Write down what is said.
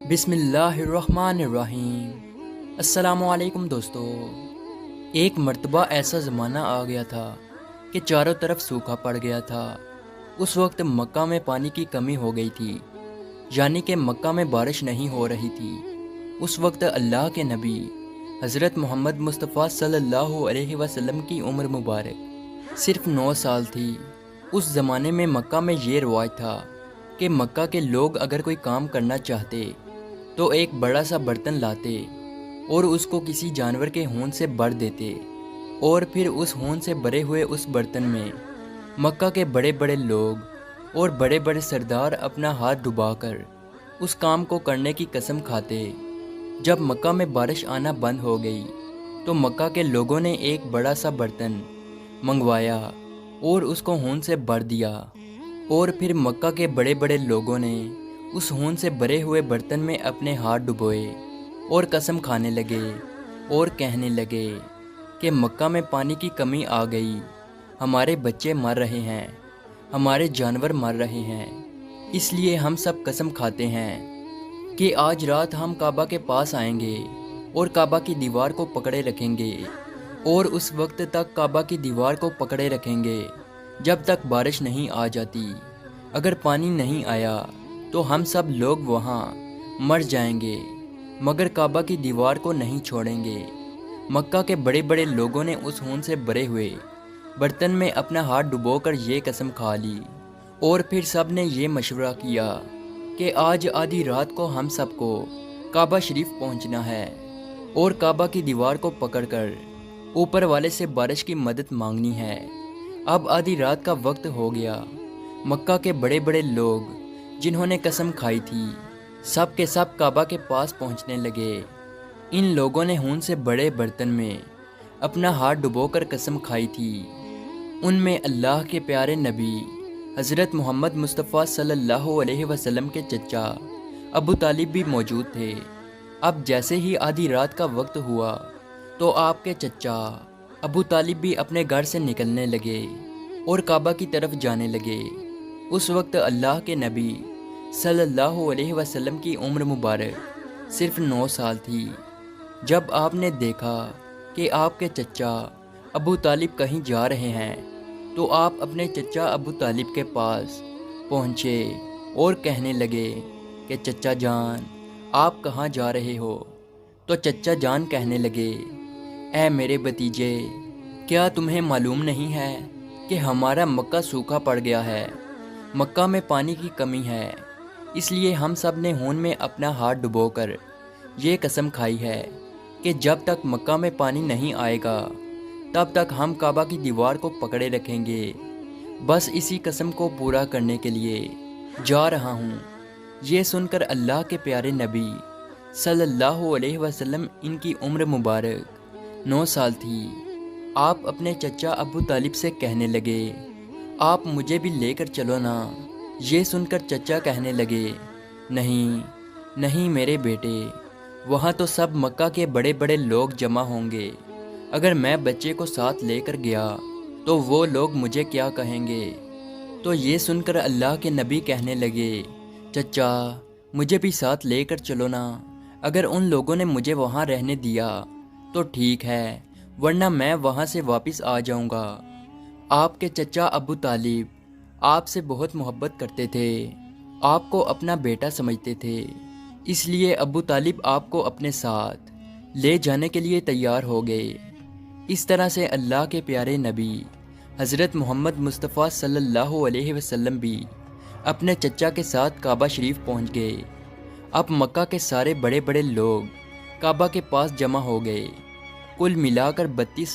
बिस्मिल्लाहिर्रहमानिर्रहीम। अस्सलाम वालेकुम दोस्तों। एक मर्तबा ऐसा ज़माना आ गया था कि चारों तरफ सूखा पड़ गया था। उस वक्त मक्का में पानी की कमी हो गई थी, यानी कि मक्का में बारिश नहीं हो रही थी। उस वक्त अल्लाह के नबी हज़रत मोहम्मद मुस्तफ़ा सल्लल्लाहु अलैहि वसल्लम की उम्र मुबारक सिर्फ 9 साल थी। उस ज़माने में मक्का में ये रिवाज था कि मक्का के लोग अगर कोई काम करना चाहते तो एक बड़ा सा बर्तन लाते और उसको किसी जानवर के होंठ से भर देते, और फिर उस होंठ से भरे हुए उस बर्तन में मक्का के बड़े बड़े लोग और बड़े बड़े सरदार अपना हाथ डुबाकर उस काम को करने की कसम खाते। जब मक्का में बारिश आना बंद हो गई तो मक्का के लोगों ने एक बड़ा सा बर्तन मंगवाया और उसको होंठ से भर दिया, और फिर मक्का के बड़े बड़े लोगों ने उस होंठ से भरे हुए बर्तन में अपने हाथ डुबोए और कसम खाने लगे और कहने लगे कि मक्का में पानी की कमी आ गई, हमारे बच्चे मर रहे हैं, हमारे जानवर मर रहे हैं, इसलिए हम सब कसम खाते हैं कि आज रात हम काबा के पास आएंगे और काबा की दीवार को पकड़े रखेंगे, और उस वक्त तक काबा की दीवार को पकड़े रखेंगे जब तक बारिश नहीं आ जाती। अगर पानी नहीं आया तो हम सब लोग वहाँ मर जाएंगे, मगर काबा की दीवार को नहीं छोड़ेंगे। मक्का के बड़े बड़े लोगों ने उस होंठ से भरे हुए बर्तन में अपना हाथ डुबोकर ये कसम खा ली, और फिर सब ने ये मशवरा किया कि आज आधी रात को हम सबको काबा शरीफ पहुँचना है और काबा की दीवार को पकड़कर ऊपर वाले से बारिश की मदद मांगनी है। अब आधी रात का वक्त हो गया। मक्का के बड़े बड़े लोग जिन्होंने कसम खाई थी सब के सब काबा के पास पहुंचने लगे। इन लोगों ने होंठ से बड़े बर्तन में अपना हाथ डुबोकर कसम खाई थी। उनमें अल्लाह के प्यारे नबी हज़रत मोहम्मद मुस्तफ़ा सल्लल्लाहु अलैहि वसल्लम के चचा अबू तालिब भी मौजूद थे। अब जैसे ही आधी रात का वक्त हुआ तो आपके चचा अबू तालिब भी अपने घर से निकलने लगे और काबा की तरफ जाने लगे। उस वक्त अल्लाह के नबी सल्लल्लाहु अलैहि वसल्लम की उम्र मुबारक सिर्फ 9 साल थी। जब आपने देखा कि आपके चचा अबू तालिब कहीं जा रहे हैं तो आप अपने चचा अबू तालिब के पास पहुँचे और कहने लगे कि चचा जान, आप कहाँ जा रहे हो? तो चचा जान कहने लगे, ऐ मेरे भतीजे, क्या तुम्हें मालूम नहीं है कि हमारा मक्का सूखा पड़ गया है, मक्का में पानी की कमी है, इसलिए हम सब ने होंठ में अपना हाथ डुबोकर ये कसम खाई है कि जब तक मक्का में पानी नहीं आएगा तब तक हम काबा की दीवार को पकड़े रखेंगे। बस इसी कसम को पूरा करने के लिए जा रहा हूँ। ये सुनकर अल्लाह के प्यारे नबी सल्लल्लाहु अलैहि वसल्लम, इनकी उम्र मुबारक 9 साल थी। आप अपने चचा अबू तालिब से कहने लगे, आप मुझे भी लेकर चलो ना। ये सुनकर चचा कहने लगे, नहीं नहीं मेरे बेटे, वहाँ तो सब मक्का के बड़े बड़े लोग जमा होंगे, अगर मैं बच्चे को साथ लेकर गया तो वो लोग मुझे क्या कहेंगे? तो ये सुनकर अल्लाह के नबी कहने लगे, चचा मुझे भी साथ लेकर चलो ना। अगर उन लोगों ने मुझे वहाँ रहने दिया तो ठीक है, वरना मैं वहाँ से वापस आ जाऊँगा। आपके चचा अबू तालिब आपसे बहुत मोहब्बत करते थे, आपको अपना बेटा समझते थे, इसलिए अबू तालिब आपको अपने साथ ले जाने के लिए तैयार हो गए। इस तरह से अल्लाह के प्यारे नबी हज़रत मोहम्मद मुस्तफ़ा सल्लल्लाहु अलैहि वसल्लम भी अपने चचा के साथ काबा शरीफ पहुंच गए। अब मक्का के सारे बड़े बड़े लोग काबा के पास जमा हो गए। कुल मिलाकर 32